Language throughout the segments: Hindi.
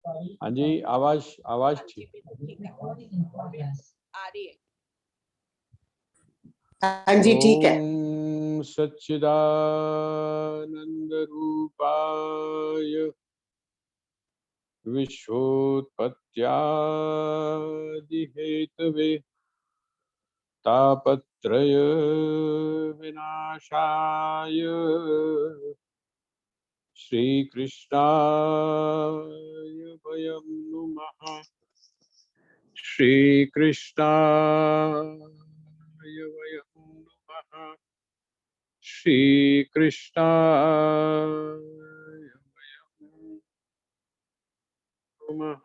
हाँ जी, आवाज आवाज ठीक आ रही है। हाँ जी, ठीक है। ओम सच्चिदानंद रूपाय विश्वोत्पत्त्यादि हेतवे तापत्रय विनाशाय श्री कृष्णाय वयं नुमः। श्री कृष्णाय वयं नुमः। श्री कृष्णाय वयं नुमः।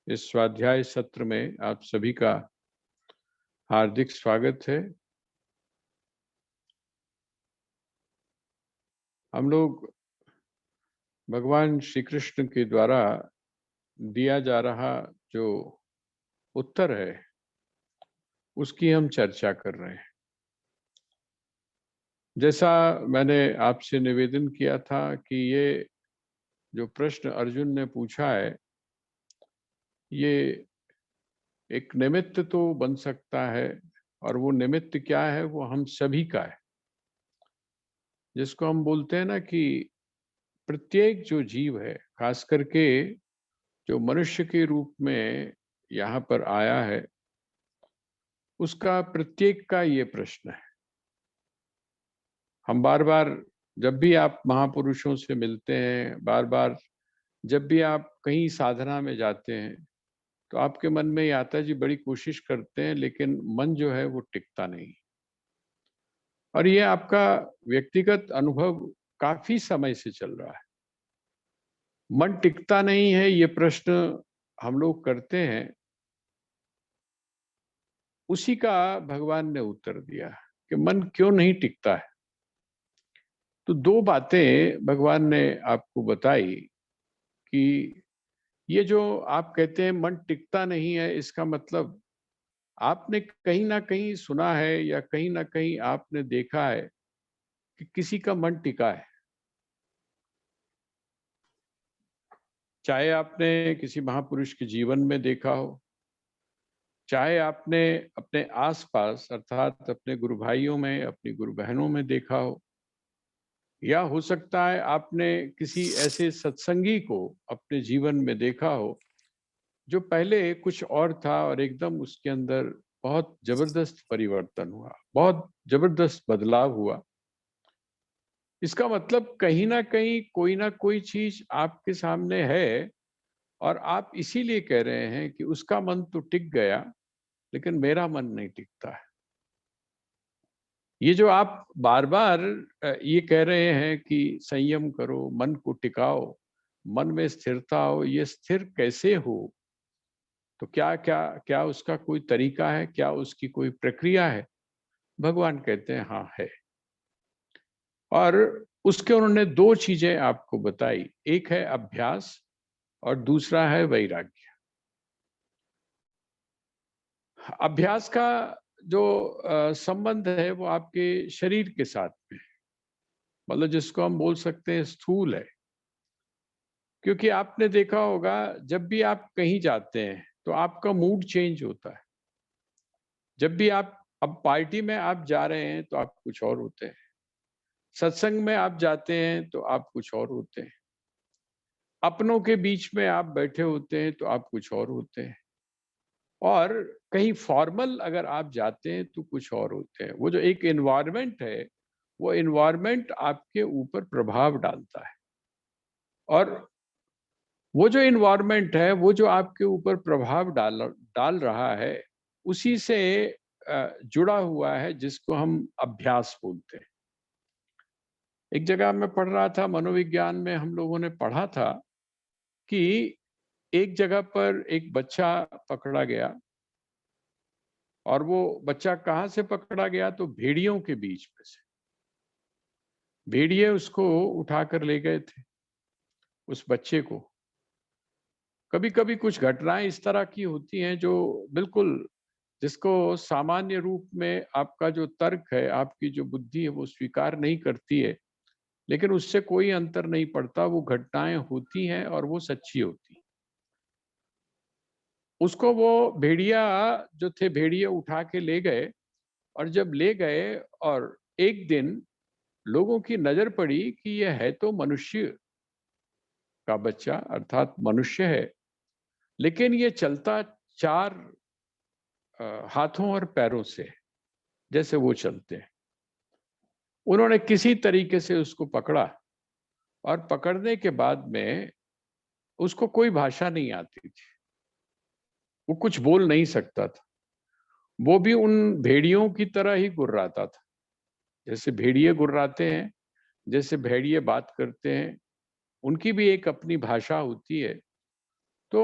इस स्वाध्याय सत्र में आप सभी का हार्दिक स्वागत है। हम लोग भगवान श्री कृष्ण के द्वारा दिया जा रहा जो उत्तर है उसकी हम चर्चा कर रहे हैं। जैसा मैंने आपसे निवेदन किया था कि ये जो प्रश्न अर्जुन ने पूछा है ये एक निमित्त तो बन सकता है, और वो निमित्त क्या है, वो हम सभी का है। जिसको हम बोलते हैं ना कि प्रत्येक जो जीव है, खास करके जो मनुष्य के रूप में यहाँ पर आया है, उसका प्रत्येक का ये प्रश्न है। हम बार बार जब भी आप महापुरुषों से मिलते हैं, बार बार जब भी आप कहीं साधना में जाते हैं, तो आपके मन में ये आता है जी बड़ी कोशिश करते हैं लेकिन मन जो है वो टिकता नहीं। और ये आपका व्यक्तिगत अनुभव काफी समय से चल रहा है। मन टिकता नहीं है, ये प्रश्न हम लोग करते हैं, उसी का भगवान ने उत्तर दिया कि मन क्यों नहीं टिकता है। तो दो बातें भगवान ने आपको बताई कि ये जो आप कहते हैं मन टिकता नहीं है, इसका मतलब आपने कहीं ना कहीं सुना है या कहीं ना कहीं आपने देखा है कि किसी का मन टिका है। चाहे आपने किसी महापुरुष के जीवन में देखा हो, चाहे आपने अपने आसपास अर्थात अपने गुरु भाइयों में, अपनी गुरु बहनों में देखा हो, या हो सकता है आपने किसी ऐसे सत्संगी को अपने जीवन में देखा हो जो पहले कुछ और था और एकदम उसके अंदर बहुत जबरदस्त परिवर्तन हुआ, बहुत जबरदस्त बदलाव हुआ। इसका मतलब कहीं ना कोई चीज आपके सामने है, और आप इसीलिए कह रहे हैं कि उसका मन तो टिक गया लेकिन मेरा मन नहीं टिकता है। ये जो आप बार बार ये कह रहे हैं कि संयम करो, मन को टिकाओ, मन में स्थिरता हो, ये स्थिर कैसे हो? तो क्या क्या क्या उसका कोई तरीका है, क्या उसकी कोई प्रक्रिया है? भगवान कहते हैं हाँ है। और उसके उन्होंने दो चीजें आपको बताई, एक है अभ्यास और दूसरा है वैराग्य। अभ्यास का जो संबंध है वो आपके शरीर के साथ में, मतलब जिसको हम बोल सकते हैं स्थूल है। क्योंकि आपने देखा होगा जब भी आप कहीं जाते हैं तो आपका मूड चेंज होता है। जब भी आप अब पार्टी में आप जा रहे हैं तो आप कुछ और होते हैं, सत्संग में आप जाते हैं तो आप कुछ और होते हैं, अपनों के बीच में आप बैठे होते हैं तो आप कुछ और होते हैं, और कहीं फॉर्मल अगर आप जाते हैं तो कुछ और होते हैं। वो जो एक एनवायरनमेंट है, वो एनवायरनमेंट आपके ऊपर प्रभाव डालता है, और वो जो एनवायरनमेंट है, वो जो आपके ऊपर प्रभाव डाल रहा है, उसी से जुड़ा हुआ है, जिसको हम अभ्यास बोलते हैं। एक जगह मैं पढ़ रहा था, मनोविज्ञान में हम लोगों ने पढ़ा था कि एक जगह पर एक बच्चा पकड़ा गया, और वो बच्चा कहाँ से पकड़ा गया, तो भेड़ियों के बीच में से। भेड़िए उसको उठाकर ले गए थे, उस बच्चे को। कभी कभी कुछ घटनाएं इस तरह की होती हैं जो बिल्कुल, जिसको सामान्य रूप में आपका जो तर्क है, आपकी जो बुद्धि है, वो स्वीकार नहीं करती है, लेकिन उससे कोई अंतर नहीं पड़ता, वो घटनाएं होती हैं और वो सच्ची होती। उसको वो भेड़िया जो थे, भेड़िए उठा के ले गए, और जब ले गए और एक दिन लोगों की नजर पड़ी कि यह है तो मनुष्य का बच्चा, अर्थात मनुष्य है, लेकिन ये चलता चार हाथों और पैरों से, जैसे वो चलते हैं। उन्होंने किसी तरीके से उसको पकड़ा, और पकड़ने के बाद में उसको कोई भाषा नहीं आती थी, वो कुछ बोल नहीं सकता था। वो भी उन भेड़ियों की तरह ही गुर्राता था, जैसे भेड़िए गुर्राते हैं, जैसे भेड़िए बात करते हैं, उनकी भी एक अपनी भाषा होती है। तो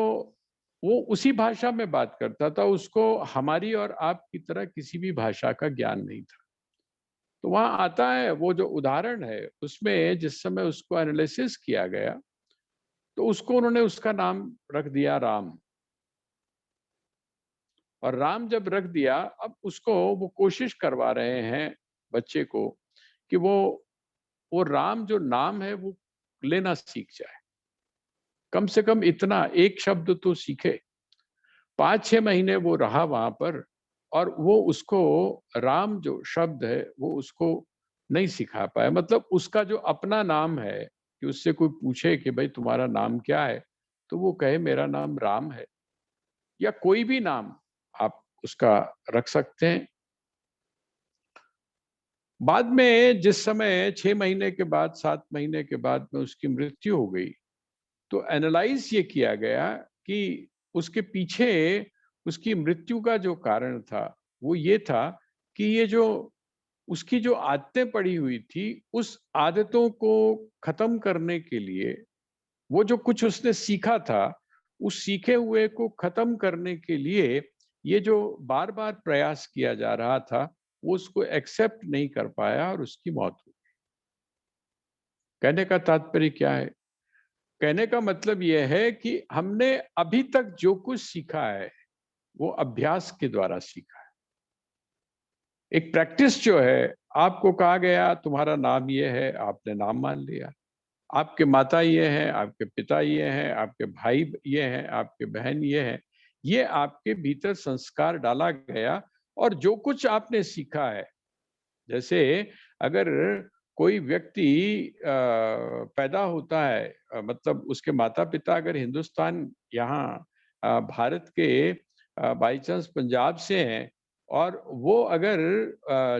वो उसी भाषा में बात करता था, उसको हमारी और आपकी तरह किसी भी भाषा का ज्ञान नहीं था। तो वहां आता है वो जो उदाहरण है, उसमें जिस समय उसको एनालिसिस किया गया, तो उसको उन्होंने उसका नाम रख दिया राम। और राम जब रख दिया, अब उसको वो कोशिश करवा रहे हैं बच्चे को कि वो राम जो नाम है वो लेना सीख जाए, कम से कम इतना एक शब्द तो सीखे। 5-6 महीने वो रहा वहां पर, और वो उसको राम जो शब्द है वो उसको नहीं सिखा पाया। मतलब उसका जो अपना नाम है, कि उससे कोई पूछे कि भाई तुम्हारा नाम क्या है, तो वो कहे मेरा नाम राम है, या कोई भी नाम आप उसका रख सकते हैं। बाद में जिस समय 6 महीने के बाद, 7 महीने के बाद में उसकी मृत्यु हो गई, तो एनालाइज ये किया गया कि उसके पीछे उसकी मृत्यु का जो कारण था वो ये था कि ये जो उसकी जो आदतें पड़ी हुई थी, उस आदतों को खत्म करने के लिए, वो जो कुछ उसने सीखा था, उस सीखे हुए को खत्म करने के लिए ये जो बार बार प्रयास किया जा रहा था, वो उसको एक्सेप्ट नहीं कर पाया और उसकी मौत हुई। कहने का तात्पर्य क्या है? कहने का मतलब यह है कि हमने अभी तक जो कुछ सीखा है वो अभ्यास के द्वारा सीखा है। एक प्रैक्टिस जो है, आपको कहा गया तुम्हारा नाम ये है, आपने नाम मान लिया। आपके माता ये हैं, आपके पिता ये हैं, आपके भाई ये हैं, आपके बहन ये हैं, ये आपके भीतर संस्कार डाला गया। और जो कुछ आपने सीखा है, जैसे अगर कोई व्यक्ति पैदा होता है, मतलब उसके माता पिता अगर हिंदुस्तान यहाँ भारत के बाई चांस पंजाब से हैं, और वो अगर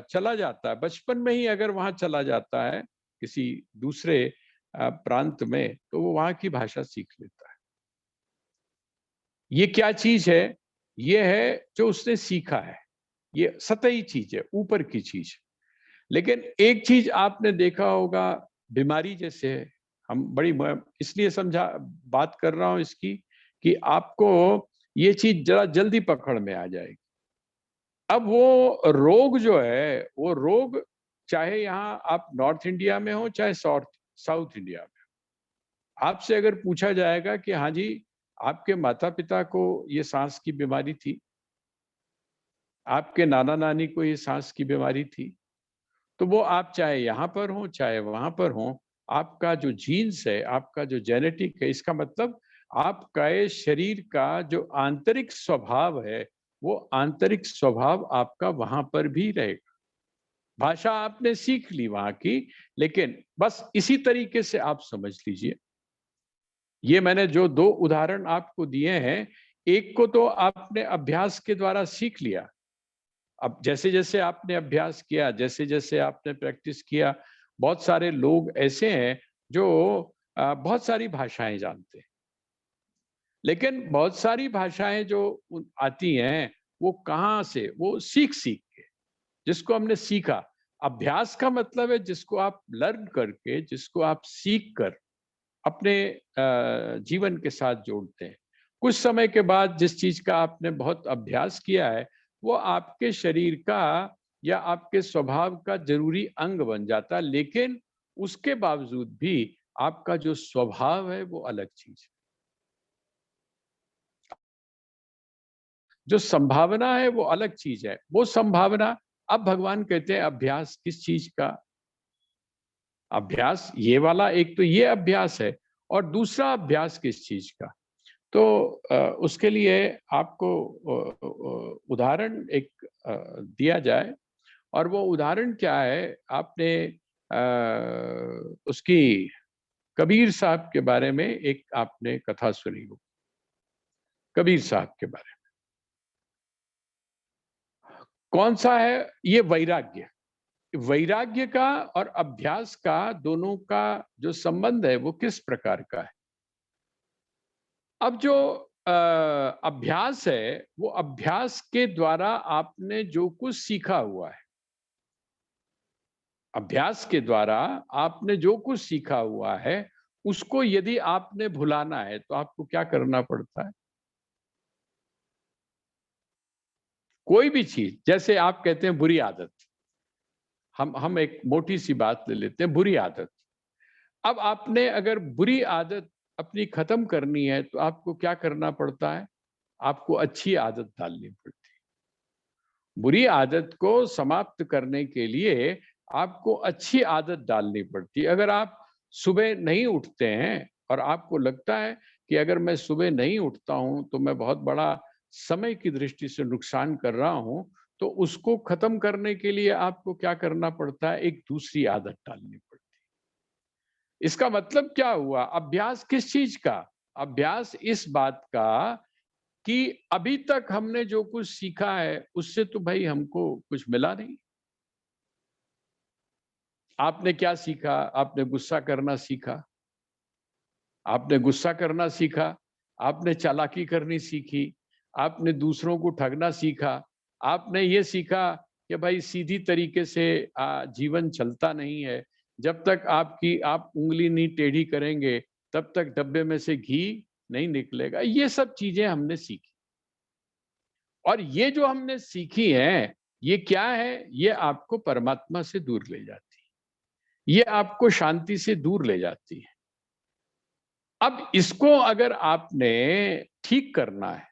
चला जाता है बचपन में ही, अगर वहां चला जाता है किसी दूसरे प्रांत में, तो वो वहां की भाषा सीख लेता है। ये क्या चीज है? ये है जो उसने सीखा है, ये सतही चीज है, ऊपर की चीज। लेकिन एक चीज आपने देखा होगा, बीमारी जैसे है, हम बड़ी इसलिए समझा बात कर रहा हूं इसकी, कि आपको ये चीज जरा जल्दी पकड़ में आ जाएगी। अब वो रोग जो है, वो रोग चाहे यहाँ आप नॉर्थ इंडिया में हो, चाहे साउथ इंडिया में, आपसे अगर पूछा जाएगा कि हाँ जी, आपके माता पिता को ये सांस की बीमारी थी, आपके नाना नानी को ये सांस की बीमारी थी, तो वो आप चाहे यहाँ पर हो चाहे वहां पर हो, आपका जो जीन्स है, आपका जो जेनेटिक है, इसका मतलब आपका ये शरीर का जो आंतरिक स्वभाव है, वो आंतरिक स्वभाव आपका वहां पर भी रहेगा। भाषा आपने सीख ली वहां की, लेकिन बस इसी तरीके से आप समझ लीजिए, ये मैंने जो 2 उदाहरण आपको दिए हैं, एक को तो आपने अभ्यास के द्वारा सीख लिया। अब जैसे जैसे आपने अभ्यास किया, जैसे जैसे आपने प्रैक्टिस किया, बहुत सारे लोग ऐसे हैं जो बहुत सारी भाषाएं जानते हैं। लेकिन बहुत सारी भाषाएं जो आती हैं, वो कहाँ से? वो सीख सीख के, जिसको हमने सीखा। अभ्यास का मतलब है जिसको आप लर्न करके, जिसको आप सीख कर अपने जीवन के साथ जोड़ते हैं। कुछ समय के बाद जिस चीज का आपने बहुत अभ्यास किया है, वो आपके शरीर का या आपके स्वभाव का जरूरी अंग बन जाता है। लेकिन उसके बावजूद भी आपका जो स्वभाव है वो अलग चीज है। जो संभावना है वो अलग चीज है। वो संभावना, अब भगवान कहते हैं अभ्यास किस चीज का? अभ्यास ये वाला, एक तो ये अभ्यास है, और दूसरा अभ्यास किस चीज का? तो उसके लिए आपको उदाहरण एक दिया जाए, और वो उदाहरण क्या है? आपने उसकी कबीर साहब के बारे में एक आपने कथा सुनी हो, कबीर साहब के बारे में। कौन सा है ये? वैराग्य। वैराग्य का और अभ्यास का, दोनों का जो संबंध है वो किस प्रकार का है? अब जो अभ्यास है, वो अभ्यास के द्वारा आपने जो कुछ सीखा हुआ है, अभ्यास के द्वारा आपने जो कुछ सीखा हुआ है, उसको यदि आपने भुलाना है तो आपको क्या करना पड़ता है? कोई भी चीज, जैसे आप कहते हैं बुरी आदत, हम एक मोटी सी बात ले लेते हैं, बुरी आदत। अब आपने अगर बुरी आदत अपनी खत्म करनी है तो आपको क्या करना पड़ता है? आपको अच्छी आदत डालनी पड़ती है। बुरी आदत को समाप्त करने के लिए आपको अच्छी आदत डालनी पड़ती है। अगर आप सुबह नहीं उठते हैं और आपको लगता है कि अगर मैं सुबह नहीं उठता हूं तो मैं बहुत बड़ा समय की दृष्टि से नुकसान कर रहा हूं, तो उसको खत्म करने के लिए आपको क्या करना पड़ता है? एक दूसरी आदत डालनी पड़ती है। इसका मतलब क्या हुआ? अभ्यास किस चीज का? अभ्यास इस बात का कि अभी तक हमने जो कुछ सीखा है उससे तो भाई हमको कुछ मिला नहीं। आपने क्या सीखा? आपने गुस्सा करना सीखा, आपने गुस्सा करना सीखा, आपने चालाकी करनी सीखी, आपने दूसरों को ठगना सीखा, आपने ये सीखा कि भाई सीधी तरीके से जीवन चलता नहीं है। जब तक आप उँगली नहीं टेढ़ी करेंगे, तब तक डब्बे में से घी नहीं निकलेगा। ये सब चीजें हमने सीखी। और ये जो हमने सीखी है, ये क्या है? ये आपको परमात्मा से दूर ले जाती है। ये आपको शांति से दूर ले जाती है। अब इसको अगर आपने ठीक करना है,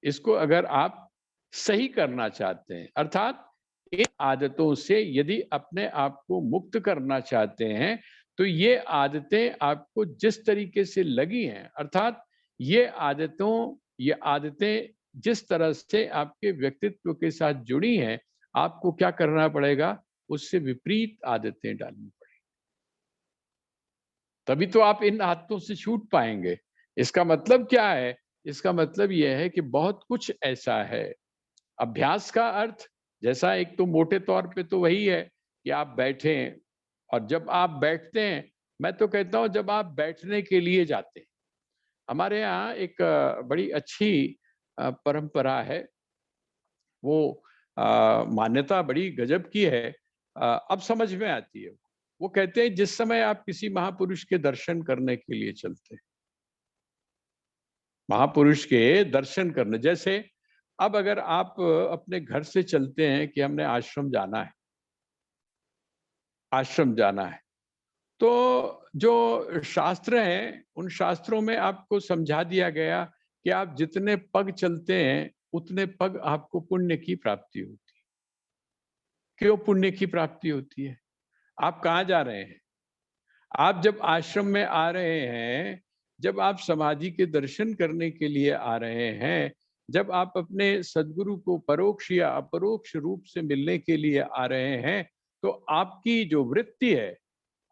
इसको अगर आप सही करना चाहते हैं, अर्थात इन आदतों से यदि अपने आप को मुक्त करना चाहते हैं, तो ये आदतें आपको जिस तरीके से लगी हैं, अर्थात ये आदतें जिस तरह से आपके व्यक्तित्व के साथ जुड़ी हैं, आपको क्या करना पड़ेगा? उससे विपरीत आदतें डालनी पड़ेगी। तभी तो आप इन आदतों से छूट पाएंगे। इसका मतलब क्या है? इसका मतलब यह है कि बहुत कुछ ऐसा है। अभ्यास का अर्थ, जैसा एक तो मोटे तौर पे तो वही है कि आप बैठें, और जब आप बैठते हैं, मैं तो कहता हूं जब आप बैठने के लिए जाते हैं। हमारे यहाँ एक बड़ी अच्छी परंपरा है। वो मान्यता बड़ी गजब की है। अब समझ में आती है। वो कहते हैं जिस समय आप किसी महापुरुष के दर्शन करने के लिए चलते हैं, महापुरुष के दर्शन करने, जैसे अब अगर आप अपने घर से चलते हैं कि हमने आश्रम जाना है, आश्रम जाना है, तो जो शास्त्र हैं, उन शास्त्रों में आपको समझा दिया गया कि आप जितने पग चलते हैं, उतने पग आपको पुण्य की प्राप्ति होती है। क्यों पुण्य की प्राप्ति होती है? आप कहाँ जा रहे हैं? आप जब आश्रम में आ रहे हैं, जब आप समाधि के दर्शन करने के लिए आ रहे हैं, जब आप अपने सद्गुरु को परोक्ष या अपरोक्ष रूप से मिलने के लिए आ रहे हैं, तो आपकी जो वृत्ति है,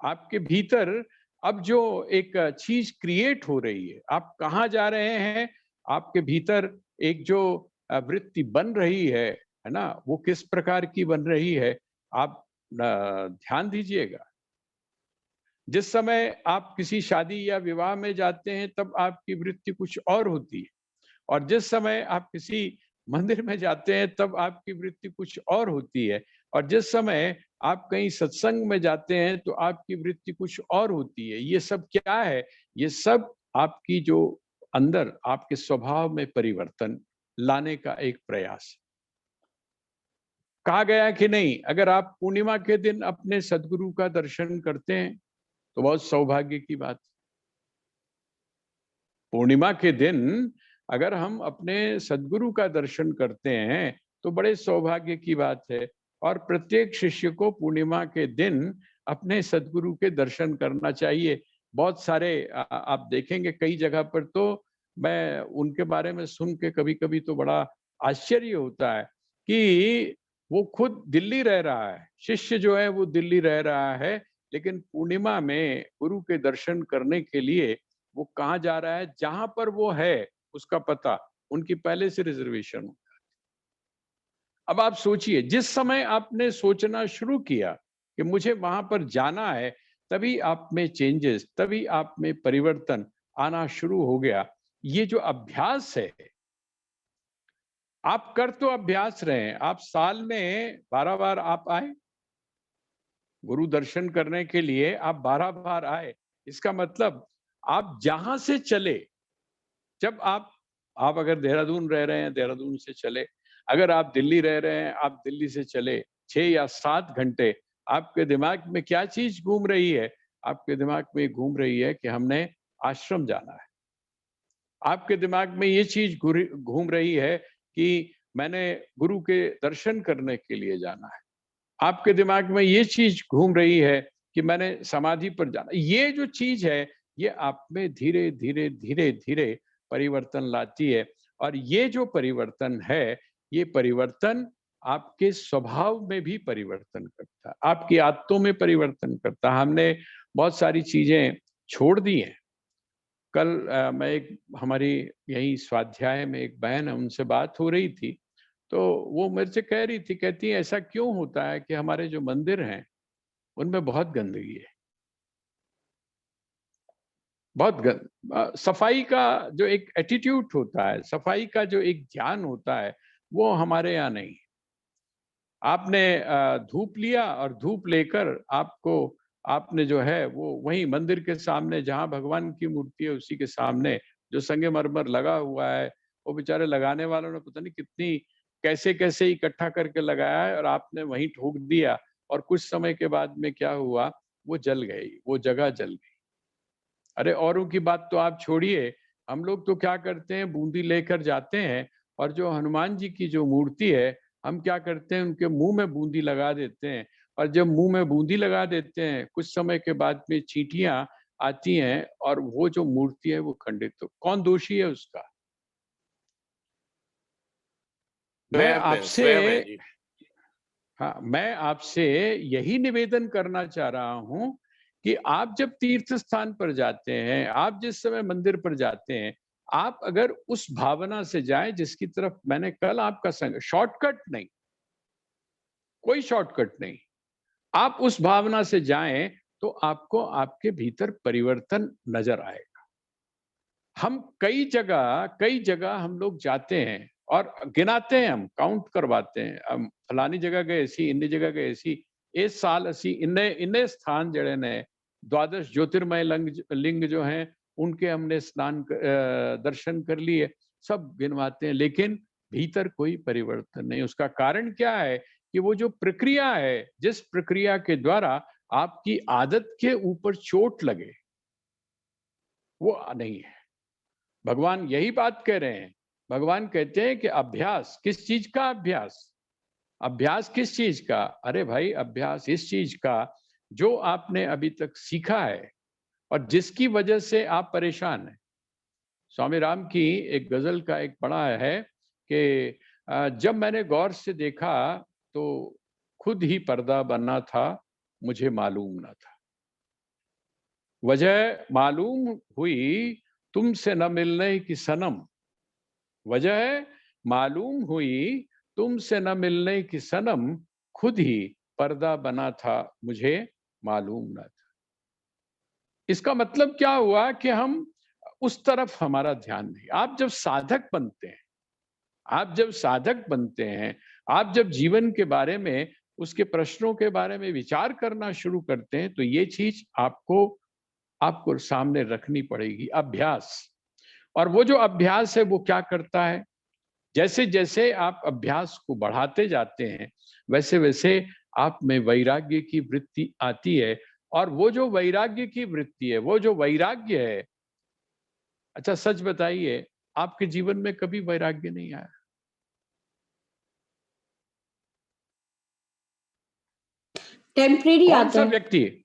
आपके भीतर अब जो एक चीज क्रिएट हो रही है, आप कहाँ जा रहे हैं? आपके भीतर एक जो वृत्ति बन रही है ना? वो किस प्रकार की बन रही है? आप ध्यान दीजिएगा। जिस समय आप किसी शादी या विवाह में जाते हैं, तब आपकी वृत्ति कुछ और होती है, और जिस समय आप किसी मंदिर में जाते हैं, तब आपकी वृत्ति कुछ और होती है, और जिस समय आप कहीं सत्संग में जाते हैं, तो आपकी वृत्ति कुछ और होती है। ये सब क्या है? ये सब आपकी जो अंदर आपके स्वभाव में परिवर्तन लाने का एक प्रयास है। कहा गया कि नहीं, अगर आप पूर्णिमा के दिन अपने सदगुरु का दर्शन करते हैं, तो बहुत सौभाग्य की बात। पूर्णिमा के दिन अगर हम अपने सदगुरु का दर्शन करते हैं, तो बड़े सौभाग्य की बात है। और प्रत्येक शिष्य को पूर्णिमा के दिन अपने सदगुरु के दर्शन करना चाहिए। बहुत सारे आप देखेंगे कई जगह पर तो मैं उनके बारे में सुन के कभी-कभी तो बड़ा आश्चर्य होता है कि वो खुद दिल्ली रह रहा है, शिष्य जो है वो दिल्ली रह रहा है, लेकिन पूर्णिमा में गुरु के दर्शन करने के लिए वो कहाँ जा रहा है, जहाँ पर वो है उसका पता उनकी पहले से रिजर्वेशन हो। अब आप सोचिए, जिस समय आपने सोचना शुरू किया कि मुझे वहां पर जाना है, तभी आप में चेंजेस, तभी आप में परिवर्तन आना शुरू हो गया। ये जो अभ्यास है, आप कर तो अभ्यास रहे हैं, आप साल में 12 बार आप आए गुरु दर्शन करने के लिए, आप 12 बार आए, इसका मतलब आप जहां से चले, जब आप अगर देहरादून रह रहे हैं, देहरादून से चले, अगर आप दिल्ली रह रहे हैं, आप दिल्ली से चले, 6 या 7 घंटे आपके दिमाग में क्या चीज घूम रही है? आपके दिमाग में घूम रही है कि हमने आश्रम जाना है। आपके दिमाग में ये चीज घूम रही है कि मैंने गुरु के दर्शन करने के लिए जाना है। आपके दिमाग में ये चीज घूम रही है कि मैंने समाधि पर जाना। ये जो चीज है, ये आप में धीरे धीरे धीरे धीरे परिवर्तन लाती है। और ये जो परिवर्तन है, ये परिवर्तन आपके स्वभाव में भी परिवर्तन करता है, आपकी आदतों में परिवर्तन करता है। हमने बहुत सारी चीजें छोड़ दी हैं। कल मैं एक हमारी यही स्वाध्याय में एक बहन है, उनसे बात हो रही थी, तो वो मेरे से कह रही थी, कहती है ऐसा क्यों होता है कि हमारे जो मंदिर हैं उनमें बहुत गंदगी है, सफाई का जो एक एटीट्यूड होता है, सफाई का जो एक ज्ञान होता है, वो हमारे यहाँ नहीं। आपने धूप लिया और धूप लेकर आपको आपने जो है वो वहीं मंदिर के सामने जहाँ भगवान की मूर्ति है उसी के सामने जो संगमरमर लगा हुआ है, वो बेचारे लगाने वालों ने पता नहीं कितनी कैसे-कैसे इकट्ठा करके लगाया है और आपने वहीं ठोक दिया और कुछ समय के बाद में क्या हुआ, वो जल गई, वो जगह जल गई। अरे औरों की बात तो आप छोड़िए, हम लोग तो क्या करते हैं बूंदी लेकर जाते हैं और जो हनुमान जी की जो मूर्ति है, हम क्या करते हैं उनके मुँह में बूंदी लगा देते हैं और जब मुँह में बूंदी लगा देते हैं, कुछ समय के बाद में चींटियाँ आती हैं और वो जो मूर्ति है वो खंडित हो। कौन दोषी है उसका? मैं आपसे स्वयं है जी। हाँ, मैं आपसे यही निवेदन करना चाह रहा हूँ कि आप जब तीर्थ स्थान पर जाते हैं, आप जिस समय मंदिर पर जाते हैं, आप अगर उस भावना से जाएं जिसकी तरफ मैंने कल आपका संग शॉर्टकट नहीं, कोई शॉर्टकट नहीं। आप उस भावना से जाएं तो आपको आपके भीतर परिवर्तन नजर आएगा। हम कई जगह हम लोग जाते हैं और गिनाते हैं, हम काउंट करवाते हैं, हम फलानी जगह गए सी, इन्नी जगह गए सी, इस साल असी इन्ने इन्ने स्थान जड़े ने द्वादश ज्योतिर्मय लिंग जो हैं उनके हमने दर्शन कर लिए, सब गिनवाते हैं, लेकिन भीतर कोई परिवर्तन नहीं। उसका कारण क्या है कि वो जो प्रक्रिया है, जिस प्रक्रिया के द्वारा आपकी आदत के ऊपर चोट लगे, वो नहीं है। भगवान यही बात कह रहे हैं। भगवान कहते हैं कि अभ्यास, किस चीज का अभ्यास? अभ्यास किस चीज का? अरे भाई, अभ्यास इस चीज का जो आपने अभी तक सीखा है और जिसकी वजह से आप परेशान हैं। स्वामी राम की एक गजल का एक पढ़ा है कि जब मैंने गौर से देखा तो खुद ही पर्दा बनना था, मुझे मालूम ना था। वजह मालूम हुई तुमसे न मिलने की सनम, वजह मालूम हुई तुमसे न मिलने की सनम, खुद ही पर्दा बना था, मुझे मालूम ना था। इसका मतलब क्या हुआ कि हम उस तरफ हमारा ध्यान नहीं। आप जब साधक बनते हैं, आप जब साधक बनते हैं, आप जब जीवन के बारे में, उसके प्रश्नों के बारे में विचार करना शुरू करते हैं, तो ये चीज आपको आपको सामने रखनी पड़ेगी, अभ्यास। और वो जो अभ्यास है वो क्या करता है? जैसे जैसे आप अभ्यास को बढ़ाते जाते हैं, वैसे वैसे आप में वैराग्य की वृत्ति आती है। और वो जो वैराग्य की वृत्ति है, वो जो वैराग्य है, अच्छा सच बताइए, आपके जीवन में कभी वैराग्य नहीं आया? टेम्परेरी कौन आता सा है। व्यक्ति?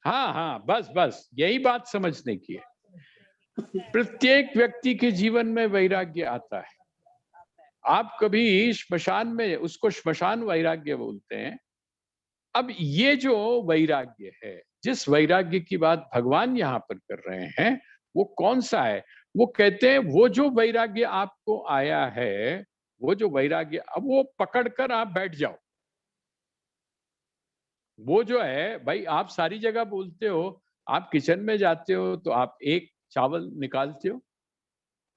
हाँ हाँ, बस बस यही बात समझने की है। प्रत्येक व्यक्ति के जीवन में वैराग्य आता है। आप कभी श्मशान में, उसको श्मशान वैराग्य बोलते हैं। अब ये जो वैराग्य है, जिस वैराग्य की बात भगवान यहाँ पर कर रहे हैं, वो कौन सा है? वो कहते हैं वो जो वैराग्य आपको आया है, वो जो वैराग्य, अब वो पकड़कर आप बैठ जाओ। वो जो है भाई, आप सारी जगह बोलते हो, आप किचन में जाते हो तो आप एक चावल निकालते हो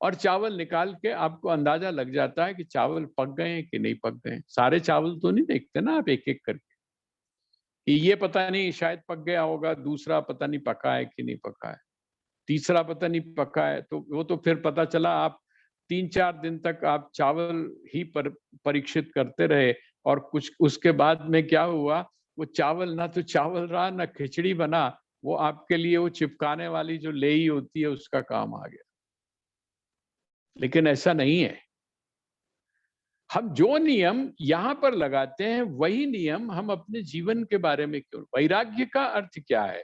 और चावल निकाल के आपको अंदाजा लग जाता है कि चावल पक गए हैं कि नहीं पक गए हैं। सारे चावल तो नहीं देखते ना आप एक एक करके, कि ये पता नहीं शायद पक गया होगा, दूसरा पता नहीं पका है कि नहीं पका है, तीसरा पता नहीं पका है। तो वो तो फिर पता चला आप 3-4 दिन तक आप चावल ही परीक्षित करते रहे और कुछ उसके बाद में क्या हुआ, वो चावल ना तो चावल रहा ना खिचड़ी बना, वो आपके लिए वो चिपकाने वाली जो लेई होती है उसका काम आ गया। लेकिन ऐसा नहीं है। हम जो नियम यहाँ पर लगाते हैं वही नियम हम अपने जीवन के बारे में क्यों? वैराग्य का अर्थ क्या है?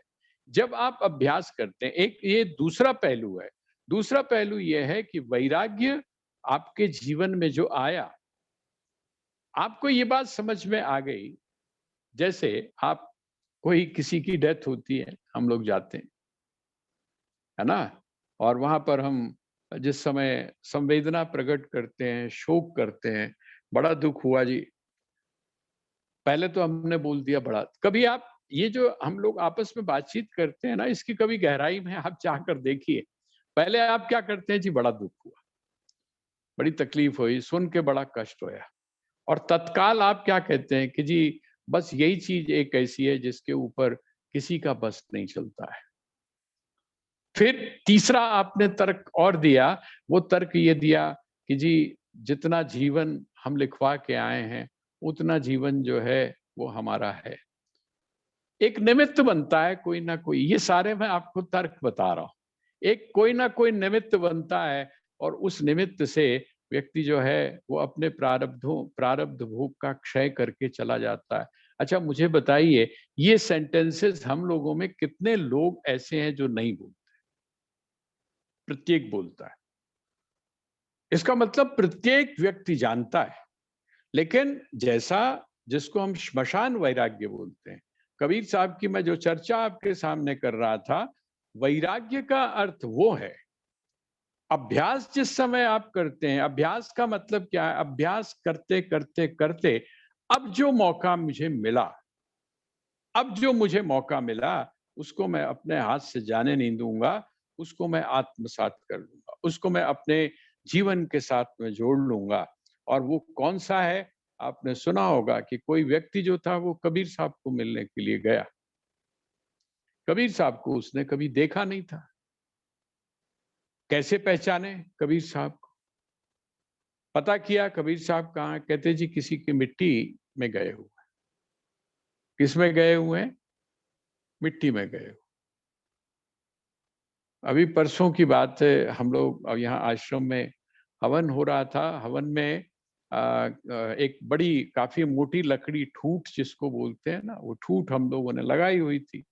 जब आप अभ्यास करते हैं, एक ये दूसरा पहलू है। दूसरा पहलू ये है कि वैराग्य आपके जीवन में जो आया, आपको ये बात समझ में आ गई। जैसे आप, कोई किसी की डेथ होती है, हम लोग जाते हैं, है ना? और वहां पर हम जिस समय संवेदना प्रकट करते हैं, शोक करते हैं, बड़ा दुख हुआ जी, पहले तो हमने बोल दिया बड़ा। कभी आप ये जो हम लोग आपस में बातचीत करते हैं ना, इसकी कभी गहराई में आप जाकर देखिए। पहले आप क्या करते हैं जी, बड़ा दुख हुआ, बड़ी तकलीफ हुई, सुन के बड़ा कष्ट होया, और तत्काल आप क्या कहते हैं कि जी बस यही चीज एक ऐसी है जिसके ऊपर किसी का बस नहीं चलता है। फिर तीसरा आपने तर्क और दिया, वो तर्क ये दिया कि जी जितना जीवन हम लिखवा के आए हैं, उतना जीवन जो है वो हमारा है। एक निमित्त बनता है कोई ना कोई, ये सारे मैं आपको तर्क बता रहा हूं। एक कोई ना कोई निमित्त बनता है और उस निमित्त से व्यक्ति जो है वो अपने प्रारब्ध भोग का क्षय करके चला जाता है। अच्छा मुझे बताइए, ये सेंटेंसेस हम लोगों में कितने लोग ऐसे हैं जो नहीं बोलते? प्रत्येक बोलता है। इसका मतलब प्रत्येक व्यक्ति जानता है। लेकिन जैसा, जिसको हम श्मशान वैराग्य बोलते हैं, कबीर साहब की मैं जो चर्चा आपके सामने कर रहा था, वैराग्य का अर्थ वो है, अभ्यास जिस समय आप करते हैं, अभ्यास का मतलब क्या है? अभ्यास करते करते करते अब जो मौका मुझे मिला, अब जो मुझे मौका मिला, उसको मैं अपने हाथ से जाने नहीं दूंगा, उसको मैं आत्मसात कर लूंगा, उसको मैं अपने जीवन के साथ में जोड़ लूंगा। और वो कौन सा है? आपने सुना होगा कि कोई व्यक्ति जो था वो कबीर साहब को मिलने के लिए गया। कबीर साहब को उसने कभी देखा नहीं था। कैसे पहचाने कबीर साहब को? पता किया कबीर साहब कहाँ हैं? कहते जी किसी की मिट्टी में गए हुए हैं। किस में गए हुए हैं? मिट्टी में गए हुए। अभी परसों की बात है, हम लोग अब यहाँ आश्रम में हवन हो रहा था। हवन में एक बड़ी काफी मोटी लकड़ी, ठूठ जिसको बोलते हैं ना, वो ठूठ हम लोगों ने लगाई हुई थी,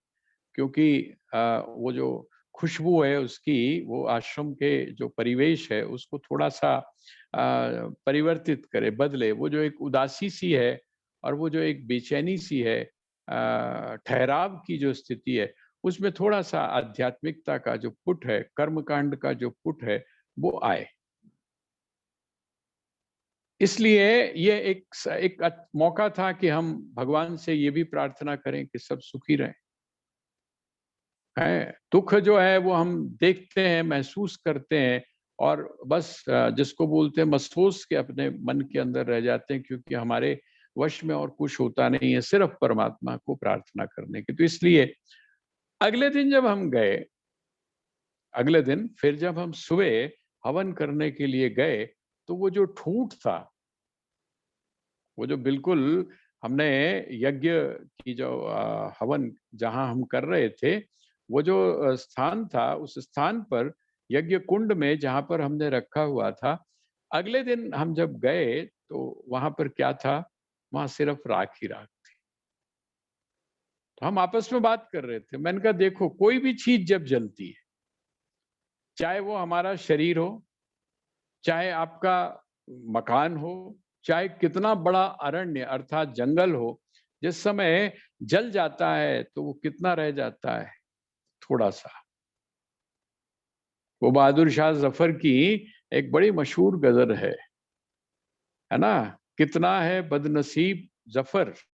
क्योंकि वो जो खुशबू है उसकी, वो आश्रम के जो परिवेश है उसको थोड़ा सा परिवर्तित करे, बदले। वो जो एक उदासी सी है और वो जो एक बेचैनी सी है, ठहराव की जो स्थिति है, उसमें थोड़ा सा आध्यात्मिकता का जो पुट है, कर्मकांड का जो पुट है, वो आए। इसलिए ये एक मौका था कि हम भगवान से ये भी प्रार्थना करें कि सब सुखी रहें। है दुख जो है वो हम देखते हैं, महसूस करते हैं, और बस जिसको बोलते हैं मसोस के अपने मन के अंदर रह जाते हैं, क्योंकि हमारे वश में और कुछ होता नहीं है, सिर्फ परमात्मा को प्रार्थना करने की। तो इसलिए अगले दिन जब हम गए, अगले दिन फिर जब हम सुबह हवन करने के लिए गए, तो वो जो ठूंठ था, वो जो बिल्कुल हमने यज्ञ की जो हवन जहां हम कर रहे थे, वो जो स्थान था, उस स्थान पर यज्ञ कुंड में जहां पर हमने रखा हुआ था, अगले दिन हम जब गए तो वहां पर क्या था? वहां सिर्फ राख ही राख। तो हम आपस में बात कर रहे थे। मैंने कहा देखो, कोई भी चीज जब जलती है, चाहे वो हमारा शरीर हो, चाहे आपका मकान हो, चाहे कितना बड़ा अरण्य अर्थात जंगल हो, जिस समय जल जाता है तो वो कितना रह जाता है? थोड़ा सा। वो बहादुर शाह जफर की एक बड़ी मशहूर गजल है ना? कितना है बदनसीब जफर,